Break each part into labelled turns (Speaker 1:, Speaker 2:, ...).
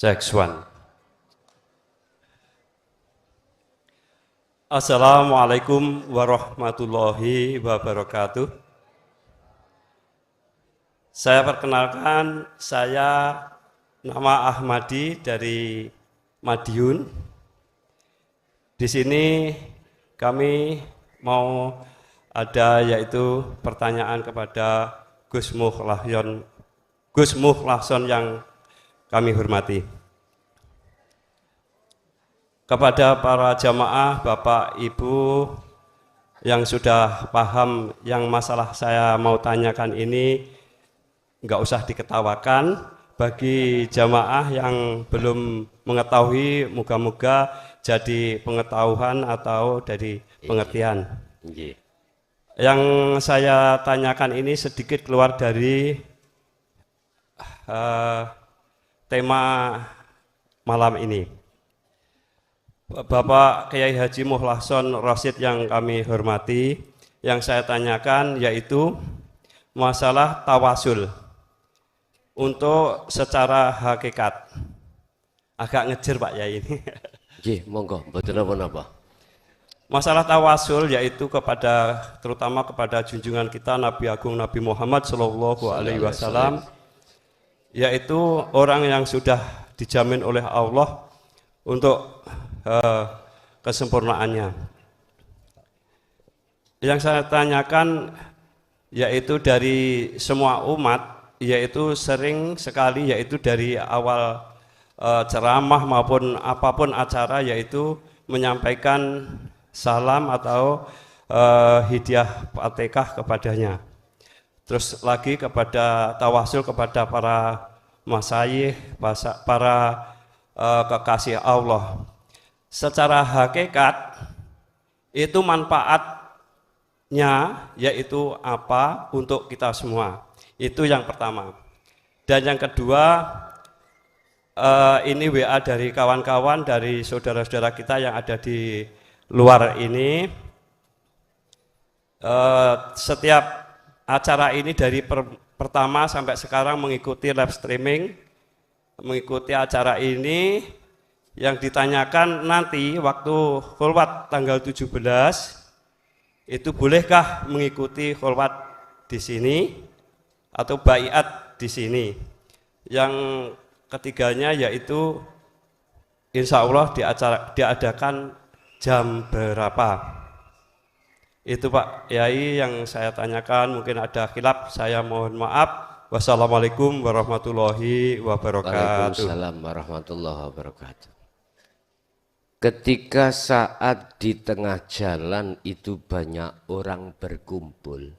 Speaker 1: Cek one. Assalamualaikum warahmatullahi wabarakatuh. Saya perkenalkan, saya nama Ahmadi dari Madiun. Di sini kami mau ada yaitu pertanyaan kepada Gus Muhlakson yang kami hormati. Kepada para jamaah, Bapak, Ibu yang sudah paham yang masalah saya mau tanyakan ini, nggak usah diketawakan. Bagi jamaah yang belum mengetahui, moga-moga jadi pengetahuan atau dari pengertian. Yang saya tanyakan ini sedikit keluar dari tema malam ini. Bapak Kiai Haji Muhlakson Rasyid yang kami hormati, yang saya tanyakan yaitu masalah tawasul untuk secara hakikat. Agak ngejer Pak Yai ini.
Speaker 2: Nggih, monggo, mboten napa-napa.
Speaker 1: Masalah tawasul yaitu kepada terutama kepada junjungan kita Nabi Agung Nabi Muhammad Shallallahu Alaihi Wasallam, yaitu orang yang sudah dijamin oleh Allah untuk kesempurnaannya. Yang saya tanyakan yaitu dari semua umat, yaitu sering sekali yaitu dari awal ceramah maupun apapun acara yaitu menyampaikan salam atau hidayah Fatihah kepadanya. Terus lagi kepada tawasul kepada para masyayikh, para kekasih Allah. Secara hakikat itu manfaatnya yaitu apa untuk kita semua. Itu yang pertama. Dan yang kedua, ini WA dari kawan-kawan, dari saudara-saudara kita yang ada di luar ini. Setiap acara ini dari pertama sampai sekarang mengikuti live streaming, mengikuti acara ini. Yang ditanyakan nanti waktu khulwat tanggal 17 itu bolehkah mengikuti khulwat di sini atau baiat di sini. Yang ketiganya yaitu insya Allah diadakan jam berapa. Itu Pak Yai yang saya tanyakan, mungkin ada khilaf, saya mohon maaf. Wassalamualaikum warahmatullahi wabarakatuh.
Speaker 2: Waalaikumsalam warahmatullahi wabarakatuh. Ketika saat di tengah jalan itu banyak orang berkumpul,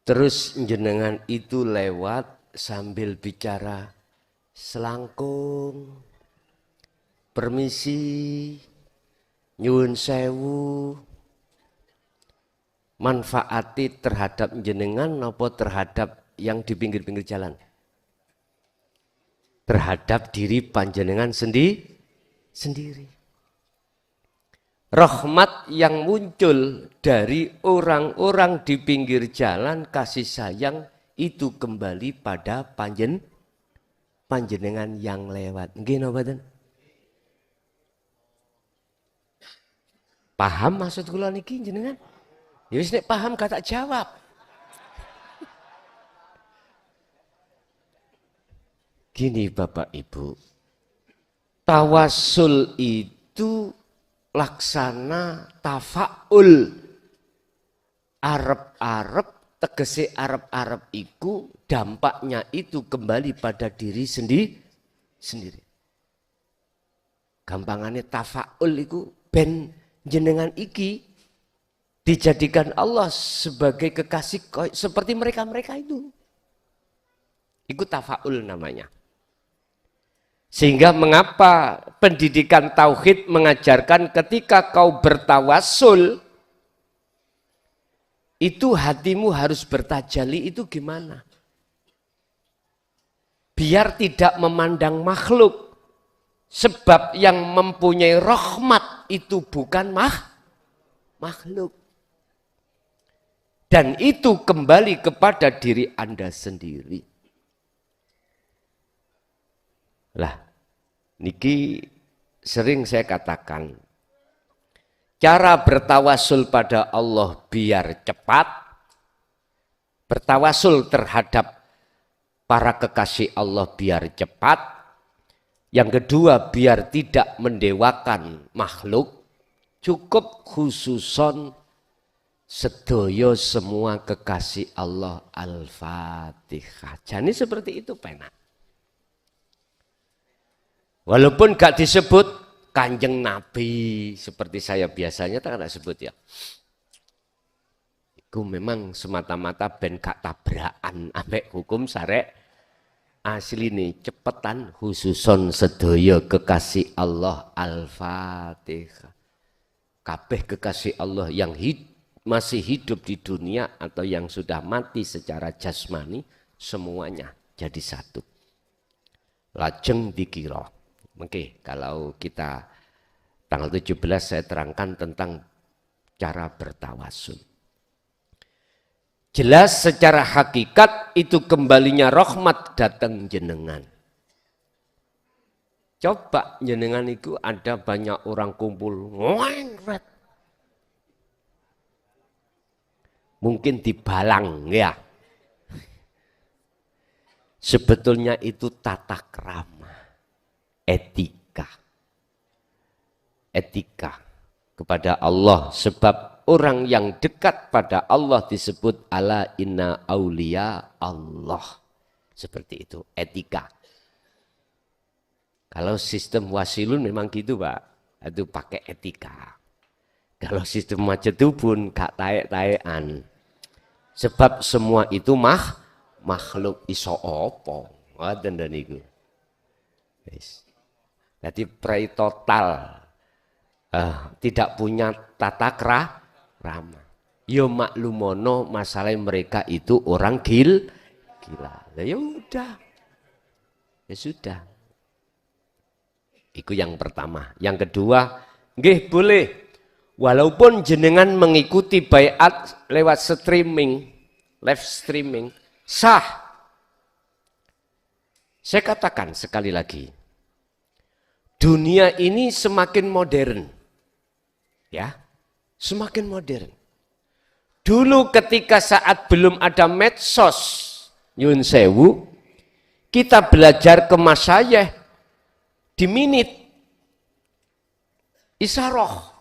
Speaker 2: terus jenengan itu lewat sambil bicara selangkung, permisi, nyuwun sewu, manfaati terhadap jenengan apa terhadap yang di pinggir-pinggir jalan? Terhadap diri panjenengan sendiri. Rahmat yang muncul dari orang-orang di pinggir jalan, kasih sayang itu kembali pada panjenengan yang lewat. Nggih napa mboten? Paham maksud kula niki jenengan? Ya wis nek paham kata jawab. Gini Bapak Ibu, tawasul itu laksana tafaul. Arep-arep tegese arep-arep iku dampaknya itu kembali pada diri sendiri. Gampangannya tafaul iku ben jenengan iki dijadikan Allah sebagai kekasih seperti mereka-mereka itu. Iku tafaul namanya. Sehingga mengapa pendidikan tauhid mengajarkan ketika kau bertawasul itu hatimu harus bertajalli itu gimana? Biar tidak memandang makhluk. Sebab yang mempunyai rahmat itu bukan makhluk. Dan itu kembali kepada diri Anda sendiri. Lah, niki sering saya katakan, cara bertawasul pada Allah biar cepat, bertawasul terhadap para kekasih Allah biar cepat, yang kedua biar tidak mendewakan makhluk, cukup khususon sedoyo semua kekasih Allah Al-Fatihah. Jadi seperti itu penak. Walaupun gak disebut Kanjeng Nabi seperti saya biasanya tak ada sebut ya. Itu memang semata-mata ben gak tabrakan ambek hukum syarek asli nih cepetan khususon sedoyo kekasih Allah Al-Fatihah. Kabeh kekasih Allah yang masih hidup di dunia atau yang sudah mati secara jasmani semuanya jadi satu. Lajeng dikira. Oke, kalau kita tanggal 17 saya terangkan tentang cara bertawasul. Jelas secara hakikat itu kembalinya rahmat datang jenengan. Coba jenengan itu ada banyak orang kumpul ngwengret. Mungkin dibalang ya. Sebetulnya itu tata krama, etika kepada Allah, sebab orang yang dekat pada Allah disebut ala inna aulia Allah. Seperti itu, etika. Kalau sistem wasilun memang gitu Pak, itu pakai etika. Kalau sistem majetubun gak taek-taekan. Sebab semua itu makhluk iso opo. Ngoten dan niku. Wis. Jadi prai total tidak punya tata krama. Yo maklumono masalah mereka itu orang gila. Ya udah. Ya sudah. Itu yang pertama. Yang kedua, nggih boleh. Walaupun jenengan mengikuti baiat lewat live streaming, sah. Saya katakan sekali lagi, dunia ini semakin modern. Ya, semakin modern. Dulu ketika saat belum ada medsos, nyun sewu, kita belajar ke masyayikh di minit, isaroh.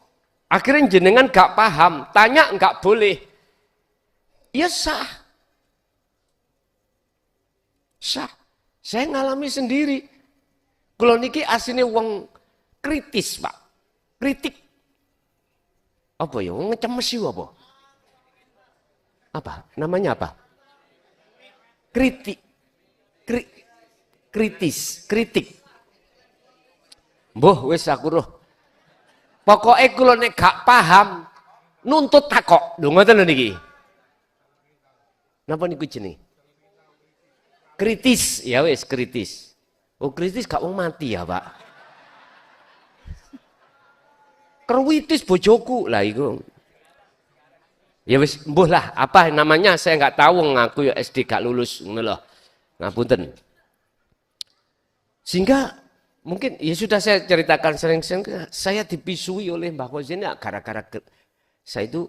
Speaker 2: Akhirnya jenengan gak paham, tanya gak boleh. Ya sah. Sah. Saya ngalami sendiri. Kalau niki aslinya wong kritis Pak. Kritik. Apa ya? Wong ngecemes apa? Apa? Namanya apa? Kritik. Kritik. Mbah wis aku roh. Pokoknya kalau nek gak paham, nuntut takok. Lho ngoten lho niki. Napa niku jenenge? Kritis, ya wis kritis. Oh kritis gak mau mati ya Pak. Kerwitis bojoku lah iku. Ya wis mbuh lah, apa namanya saya nggak tahu, ngaku ya SD gak lulus ngono lho. Ngapunten. Sehingga mungkin ya sudah saya ceritakan sering-sering, saya dipisui oleh Mbah Khozin ya gara-gara saya itu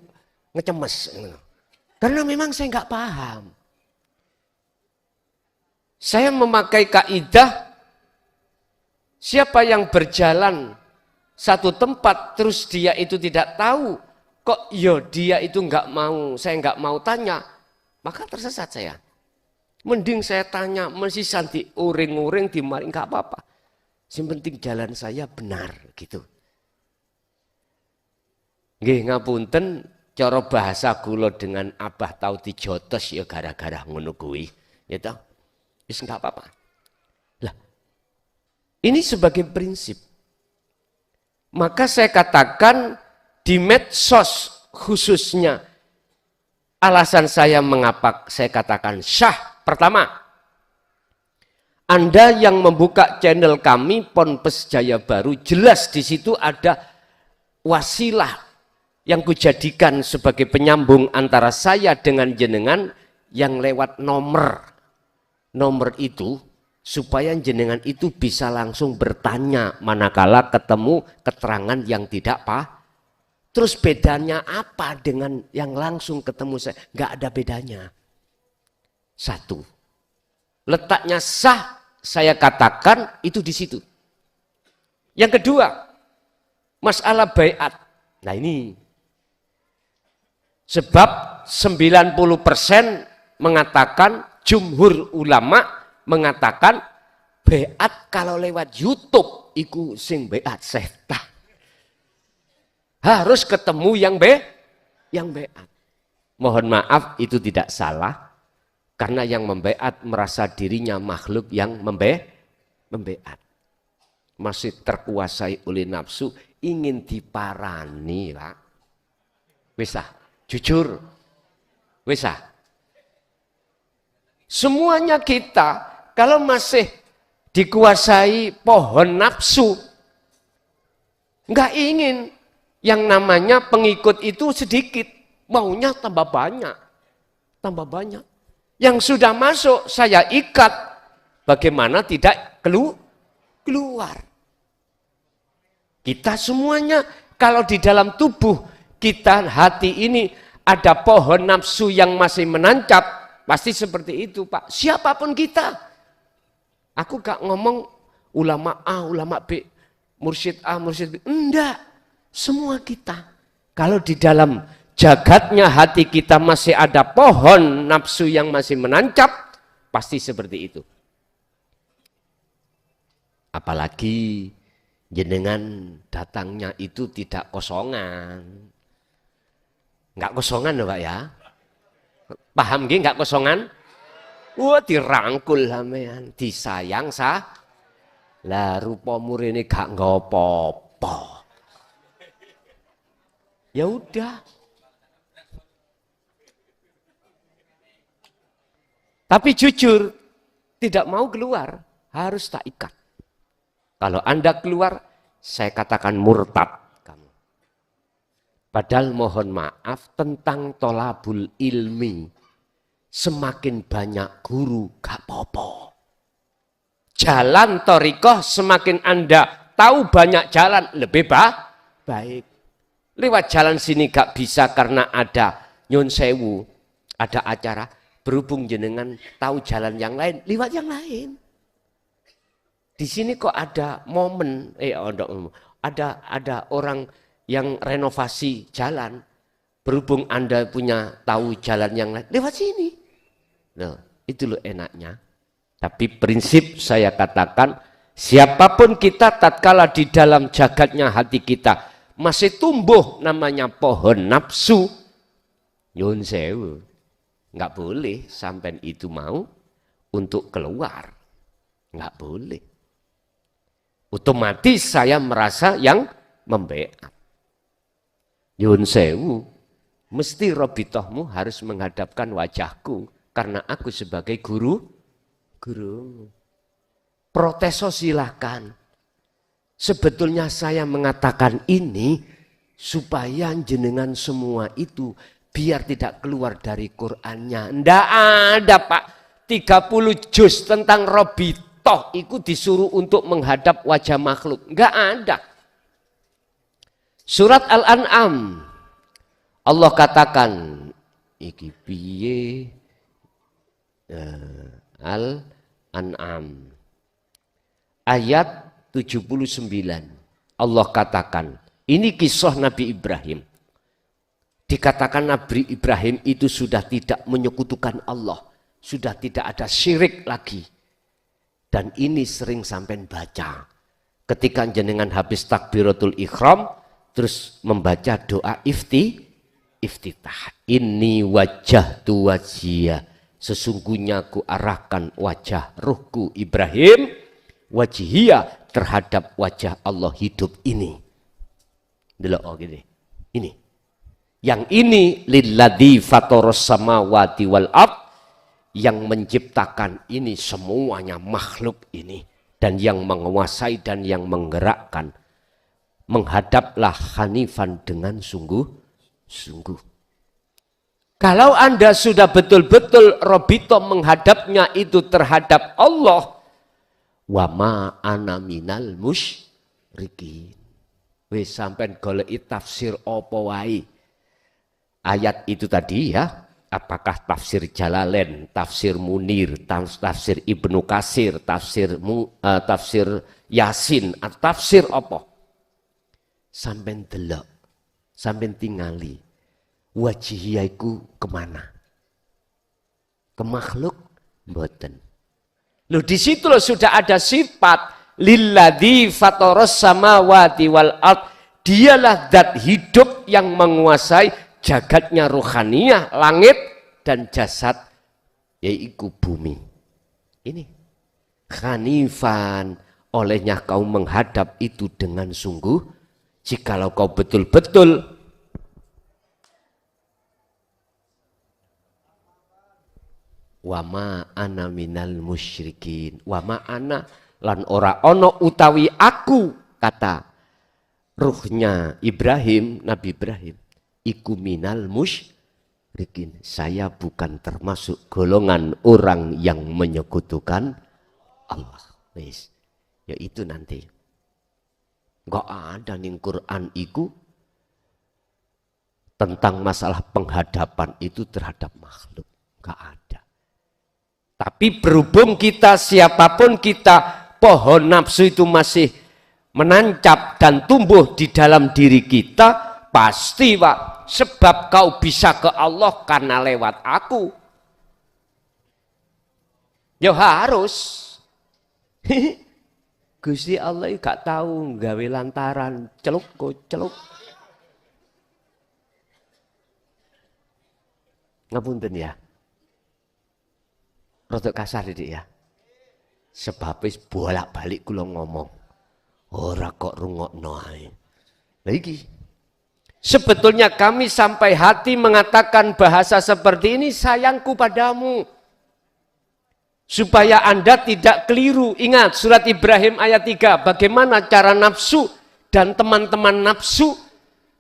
Speaker 2: ngecemes. Karena memang saya nggak paham. Saya memakai kaidah siapa yang berjalan satu tempat terus dia itu tidak tahu, kok yo dia itu nggak mau, saya nggak mau tanya, maka tersesat saya. Mending saya tanya, mesti santi uring-uring dimaring nggak apa-apa. Yang penting jalan saya benar gitu. Nggih ngapunten, cara bahasa kula dengan abah tau dijotos ya gara-gara ngono kuwi, ya toh. Wis enggak apa-apa. Lah. Ini sebagai prinsip. Maka saya katakan di medsos khususnya alasan saya mengapa saya katakan syah. Pertama, Anda yang membuka channel kami Ponpes Jaya Baru, jelas di situ ada wasilah yang kujadikan sebagai penyambung antara saya dengan jenengan yang lewat nomor. Nomor itu supaya jenengan itu bisa langsung bertanya manakala ketemu keterangan yang tidak terus bedanya apa dengan yang langsung ketemu saya? Nggak ada bedanya. Satu, letaknya sah saya katakan itu di situ. Yang kedua, masalah baiat. Nah ini sebab 90% mengatakan, jumhur ulama mengatakan baiat kalau lewat YouTube iku sing baiat setan. Harus ketemu yang baiat. Mohon maaf itu tidak salah karena yang membaiat merasa dirinya makhluk yang membaiat. Masih terkuasai oleh nafsu, ingin diparani, Pak. Bisa, jujur. Bisa. Semuanya kita kalau masih dikuasai pohon nafsu, nggak ingin yang namanya pengikut itu sedikit, maunya tambah banyak. Tambah banyak. Yang sudah masuk saya ikat, bagaimana tidak keluar. Kita semuanya kalau di dalam tubuh kita hati ini ada pohon nafsu yang masih menancap, pasti seperti itu Pak. Siapapun kita. Aku gak ngomong ulama A, ulama B, mursyid A, mursyid B. Enggak. Semua kita. Kalau di dalam jagatnya hati kita masih ada pohon nafsu yang masih menancap, pasti seperti itu. Apalagi jenengan datangnya itu tidak kosongan. Enggak kosongan loh Pak ya. Paham gak enggak kosongan? Wah dirangkul sampean, disayang sah. Lah rupa murine gak ngopo-opo. Ya udah. Tapi jujur tidak mau keluar, harus tak ikat. Kalau Anda keluar, saya katakan murtad kamu. Padahal mohon maaf tentang tolabul ilmi. Semakin banyak guru, gak apa-apa. Jalan thariqah semakin Anda tahu banyak jalan, lebih baik. Lewat jalan sini gak bisa karena ada nyun sewu, ada acara. Berhubung jenengan tahu jalan yang lain, lewat yang lain. Di sini kok ada momen, ada orang yang renovasi jalan. Berhubung Anda punya tahu jalan yang lain, lewat sini. Nah, itu loh enaknya. Tapi prinsip saya katakan, siapapun kita tatkala di dalam jagatnya hati kita masih tumbuh namanya pohon nafsu, nyun sewu. Nggak boleh sampai itu mau untuk keluar. Nggak boleh. Otomatis saya merasa yang membaiat. Nyun sewu, mesti robitohmu harus menghadapkan wajahku. Karena aku sebagai guru. Proteso silahkan. Sebetulnya saya mengatakan ini supaya jenengan semua itu biar tidak keluar dari Qur'annya. Nggak ada Pak. 30 juz tentang robitoh itu disuruh untuk menghadap wajah makhluk. Nggak ada. Surat Al-An'am. Allah katakan. Iki piye Al-An'am. Ayat 79. Allah katakan. Ini kisah Nabi Ibrahim. Dikatakan Nabi Ibrahim itu sudah tidak menyekutukan Allah. Sudah tidak ada syirik lagi. Dan ini sering sampai baca. Ketika jenengan habis takbiratul ikhram, terus membaca doa iftitah. Ini wajah tu wajiyah. Sesungguhnya ku arahkan wajah ruhku Ibrahim. Wajihiyah terhadap wajah Allah hidup ini. Delok gini. Ini. Yang ini lilladzi fataras samawati wal ard, yang menciptakan ini semuanya makhluk ini dan yang menguasai dan yang menggerakkan. Menghadaplah hanifan dengan sungguh-sungguh. Kalau Anda sudah betul-betul robito menghadapnya itu terhadap Allah, Wa ma ana minal musyrikin. Wis sampean goleki tafsir apa wae. Ayat itu tadi ya, apakah tafsir Jalalain, tafsir Munir, tafsir Ibnu Katsir, tafsir Yasin, atau tafsir apa? Sampean delok, sampean tingali. Wajihia iku kemana? Ke makhluk? Mboten. Loh di situ loh sudah ada sifat lilladzi fataras samawati wal ard. Dialah zat hidup yang menguasai jagatnya rohaniyah, langit dan jasad, yaitu bumi. Ini khanifan, olehnya kau menghadap itu dengan sungguh. Jikalau kau betul-betul wama ana minal musyrikin, wama ana lan ora ono utawi aku, kata ruhnya Ibrahim, Nabi Ibrahim, iku minal musyrikin, saya bukan termasuk golongan orang yang menyekutukan Allah. Wis, ya itu nanti. Enggak ada ning Quran iku tentang masalah penghadapan itu terhadap makhluk, enggak ada. Tapi berhubung kita, siapapun kita, pohon nafsu itu masih menancap dan tumbuh di dalam diri kita, pasti Pak, sebab kau bisa ke Allah karena lewat aku. Ya harus. Gusti Allah gak tahu gawe lantaran celuk celuk. Ngapunten ya. Rodok kasar Dik ya. Sebab wis bolak-balik kula ngomong. Ora kok rungokno ae. Lah iki. Sebetulnya kami sampai hati mengatakan bahasa seperti ini, sayangku padamu. Supaya Anda tidak keliru. Ingat surat Ibrahim ayat 3. Bagaimana cara nafsu dan teman-teman nafsu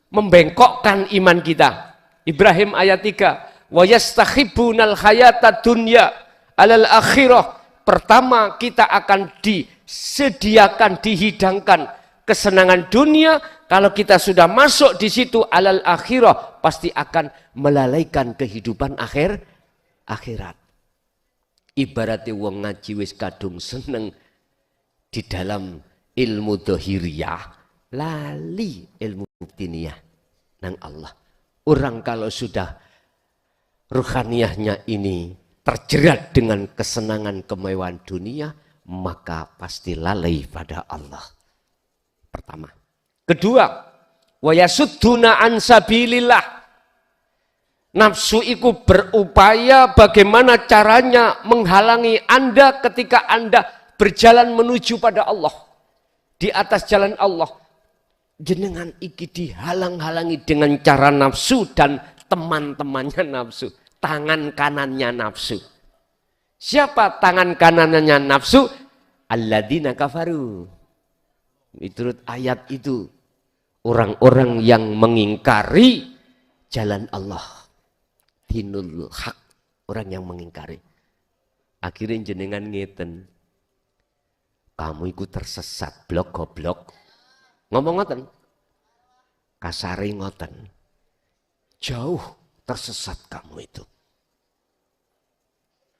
Speaker 2: membengkokkan iman kita. Ibrahim ayat 3. Wa yastakhibunal hayata dunya alal akhirah. Pertama kita akan disediakan, dihidangkan kesenangan dunia. Kalau kita sudah masuk di situ alal akhirah, pasti akan melalaikan kehidupan akhirat. Ibaratnya wong ngaji wis kadung seneng di dalam ilmu dohiriyah, lali ilmu tiniyah nang Allah. Orang kalau sudah ruhaniyahnya ini terjerat dengan kesenangan kemewahan dunia, maka pasti lalai pada Allah. Pertama. Kedua, wa yasudduna an sabilillah. Nafsu itu berupaya bagaimana caranya menghalangi Anda ketika Anda berjalan menuju pada Allah. Di atas jalan Allah. Jenengan iki dihalang-halangi dengan cara nafsu dan teman-temannya nafsu. Tangan kanannya nafsu. Siapa tangan kanannya nafsu? Alladzina kafaru. Menurut ayat itu. Orang-orang yang mengingkari jalan Allah. Dinul hak, orang yang mengingkari. Akhirnya jenengan ngeten, kamu ikut tersesat, blok goblok. Ngomong ngoten, kasari ngoten, jauh tersesat kamu itu.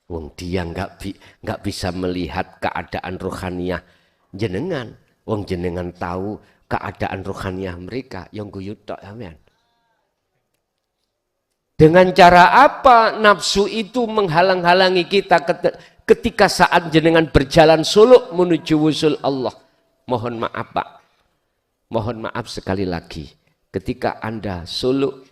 Speaker 2: Wong dia nggak bisa melihat keadaan rohaniyah jenengan. Wong jenengan tahu keadaan rohaniyah mereka yang guyut tok amen. Dengan cara apa nafsu itu menghalang-halangi kita ketika saat jenengan berjalan suluk menuju wusul Allah. Mohon maaf Pak. Mohon maaf sekali lagi. Ketika Anda suluk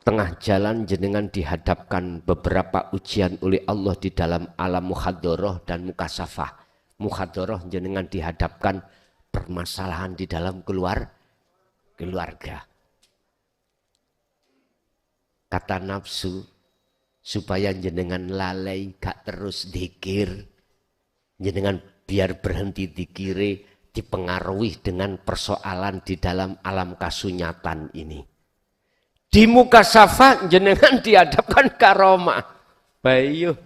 Speaker 2: tengah jalan jenengan dihadapkan beberapa ujian oleh Allah di dalam alam muhadharah dan mukasafah. Muhadharah jenengan dihadapkan permasalahan di dalam keluarga. Kata nafsu, supaya jenengan lalai gak terus dikir, jenengan biar berhenti dikiri, dipengaruhi dengan persoalan di dalam alam kasunyatan ini. Di muka safa jenengan dihadapkan karomah. Bayu,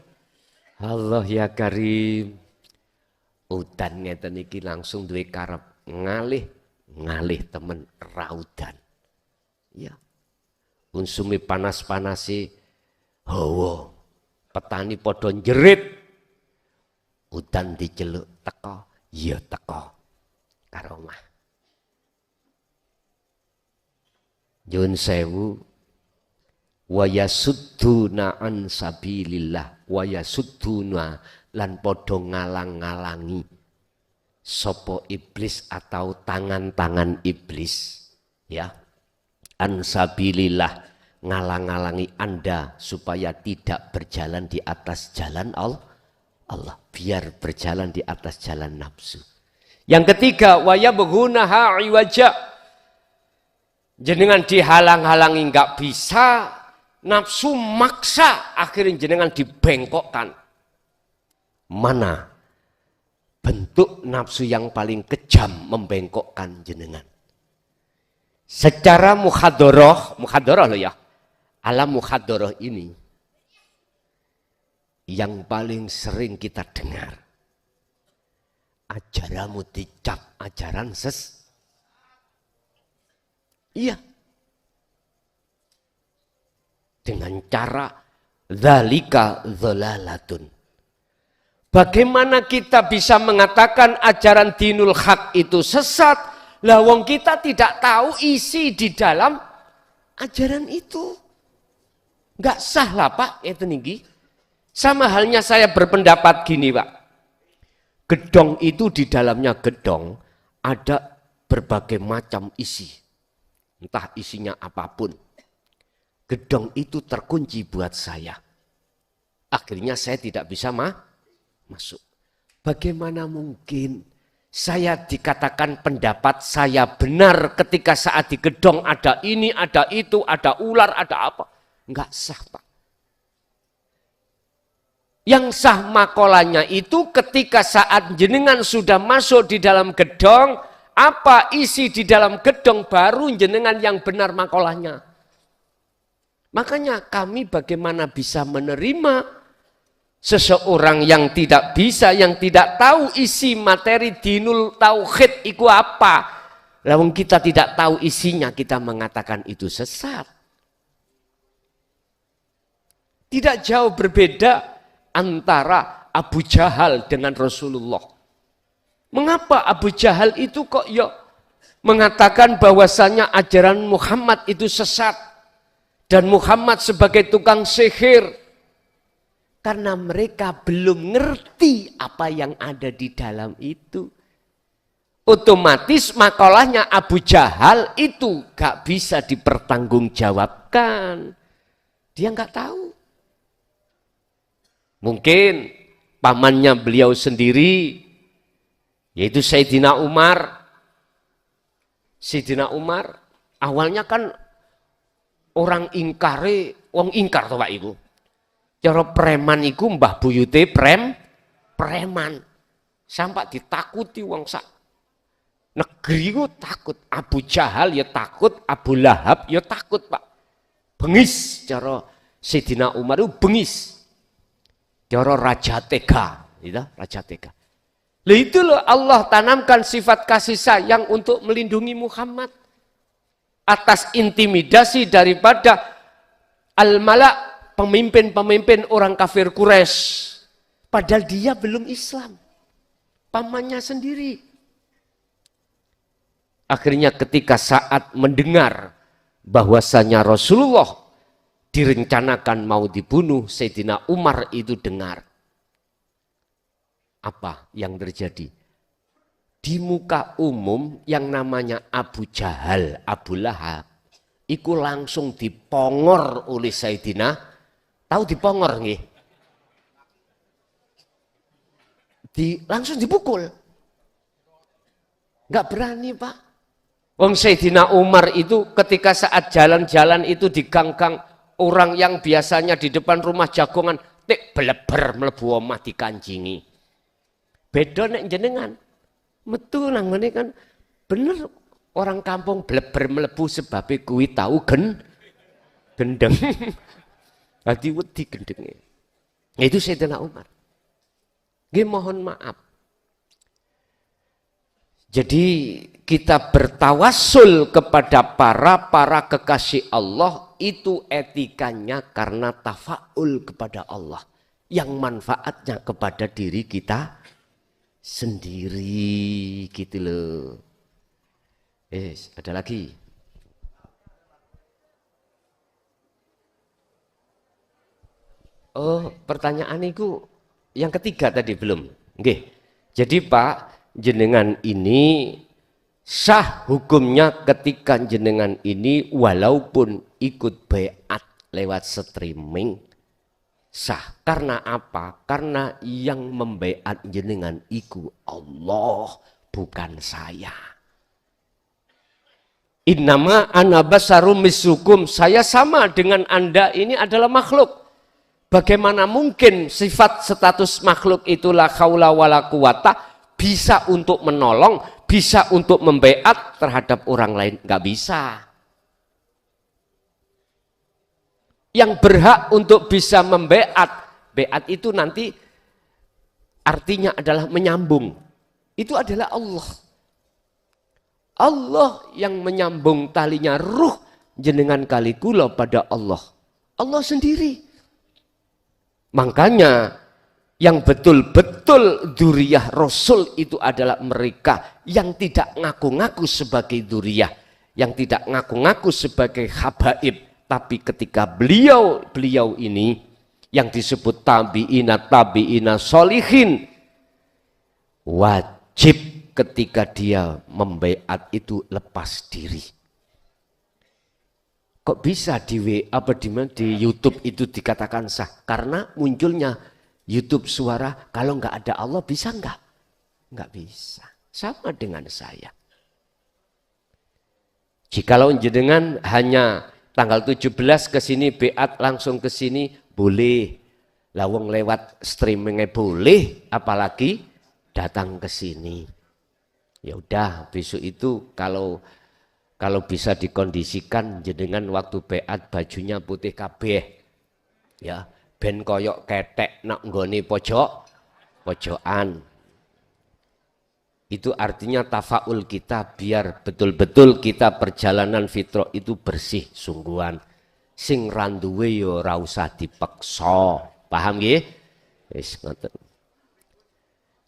Speaker 2: Allah ya Karim, Udan ngeten iki langsung duwe karep ngalih temen raudan. Ya. Unsumi panas-panasi hawa. Petani padha njerit. Udan diceluk teko, ya teko. Karo omah. Nyuwun sewu wa yasudduna an sabilillah wa yasudduna lan padha ngalang-ngalangi sapa iblis atau tangan-tangan iblis ya an sabilillah ngalang-ngalangi Anda supaya tidak berjalan di atas jalan Allah biar berjalan di atas jalan nafsu. Yang ketiga wa yabghunaha iwaja jenengan dihalang-halangi enggak bisa nafsu maksa akhirnya jenengan dibengkokkan. Mana bentuk nafsu yang paling kejam membengkokkan jenengan? Secara muhadharah loh ya. Alam muhadharah ini yang paling sering kita dengar. Ajaranmu dicap ajaran iya. Dengan cara dzalika dzalalatun. Bagaimana kita bisa mengatakan ajaran dinul haq itu sesat? Lah wong kita tidak tahu isi di dalam ajaran itu. Enggak sah lah Pak, itu niki. Sama halnya saya berpendapat gini Pak. Gedong itu di dalamnya gedong ada berbagai macam isi. Entah isinya apapun. Gedong itu terkunci buat saya. Akhirnya saya tidak bisa masuk. Bagaimana mungkin saya dikatakan pendapat saya benar ketika saat di gedong ada ini, ada itu, ada ular, ada apa. Enggak sah Pak. Yang sah makolanya itu ketika saat jenengan sudah masuk di dalam gedong, apa isi di dalam gedong baru jenengan yang benar makolahnya. Makanya kami bagaimana bisa menerima seseorang yang tidak bisa, yang tidak tahu isi materi dinul tauhid itu apa. Lalu kita tidak tahu isinya, kita mengatakan itu sesat. Tidak jauh berbeda antara Abu Jahal dengan Rasulullah. Mengapa Abu Jahal itu kok ya mengatakan bahwasanya ajaran Muhammad itu sesat dan Muhammad sebagai tukang sihir? Karena mereka belum ngerti apa yang ada di dalam itu. Otomatis makalahnya Abu Jahal itu gak bisa dipertanggungjawabkan. Dia gak tahu. Mungkin pamannya beliau sendiri, yaitu Sayyidina Umar. Sayyidina Umar awalnya kan orang ingkare, wong ingkar toh Pak Ibu. Cara preman iku mbah buyute preman. Sampai ditakuti wong sak negeri ku takut. Abu Jahal ya takut, Abu Lahab ya takut Pak. Bengis cara Sayyidina Umar itu bengis. Cara raja tega, gitu, raja tega. Lah itu loh Allah tanamkan sifat kasih sayang untuk melindungi Muhammad atas intimidasi daripada al-mala' pemimpin-pemimpin orang kafir Quraisy, padahal dia belum Islam, pamannya sendiri. Akhirnya ketika saat mendengar bahwasanya Rasulullah direncanakan mau dibunuh, Sayyidina Umar itu dengar. Apa yang terjadi? Di muka umum yang namanya Abu Jahal, Abu Lahab, itu langsung dipongor oleh Sayyidina. Tahu dipongor nggih? Langsung dipukul. Enggak berani, Pak. Wong Sayyidina Umar itu ketika saat jalan-jalan itu di gang-gang orang yang biasanya di depan rumah jagongan, tik beleber mlebu omah dikancingi. Beda nek jenengan. Metu nang ngene kan bener orang kampung bleber mlebu sebabe kuwi tahu gendeng. Hati wedi gendengnya. Itu Sayyidina Umar. Nggih mohon maaf. Jadi kita bertawasul kepada para kekasih Allah itu etikanya karena tafaul kepada Allah yang manfaatnya kepada diri kita sendiri gitu loh. Ada lagi. Oh, pertanyaan itu yang ketiga tadi belum. Oke. Jadi Pak, jenengan ini sah hukumnya ketika jenengan ini walaupun ikut baiat lewat streaming sah. Karena apa? Karena yang membaiat jenengan iku Allah, bukan saya. Innama ana basarum mislukum, saya sama dengan Anda ini adalah makhluk. Bagaimana mungkin sifat status makhluk itulah haula wala quwata bisa untuk menolong, bisa untuk membaiat terhadap orang lain? Nggak bisa. Yang berhak untuk bisa membaiat, baiat itu nanti artinya adalah menyambung. Itu adalah Allah. Allah yang menyambung talinya ruh jenengan kali kula pada Allah. Allah sendiri. Makanya yang betul-betul dzurriyyah Rasul itu adalah mereka yang tidak ngaku-ngaku sebagai dzurriyyah, yang tidak ngaku-ngaku sebagai habaib, tapi ketika beliau ini yang disebut tabi'ina sholihin, wajib ketika dia membaiat itu lepas diri. Kok bisa di YouTube itu dikatakan sah? Karena munculnya YouTube suara, kalau nggak ada Allah bisa nggak? Nggak bisa. Sama dengan saya. Jikalau jenengan hanya tanggal 17 ke sini, baiat langsung ke sini, boleh. Lawang lewat streamingnya boleh, apalagi datang ke sini. Ya udah, besok itu kalau bisa dikondisikan jenengan waktu baiat bajunya putih kabeh. Ya, ben koyok ketek nak nggone pojokan. Itu artinya tafaul kita biar betul-betul kita perjalanan fitrah itu bersih sungguhan. Sing randuwe yo ora usah dipeksa. Paham nggih? Wis ngoten.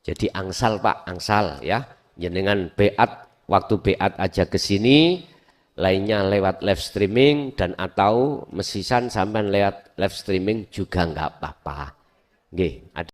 Speaker 2: Jadi angsal Pak, angsal ya. Jenengan baiat waktu baiat aja ke sini, lainnya lewat live streaming dan atau mesisan sampai lewat live streaming juga nggak apa-apa. Nggih, ada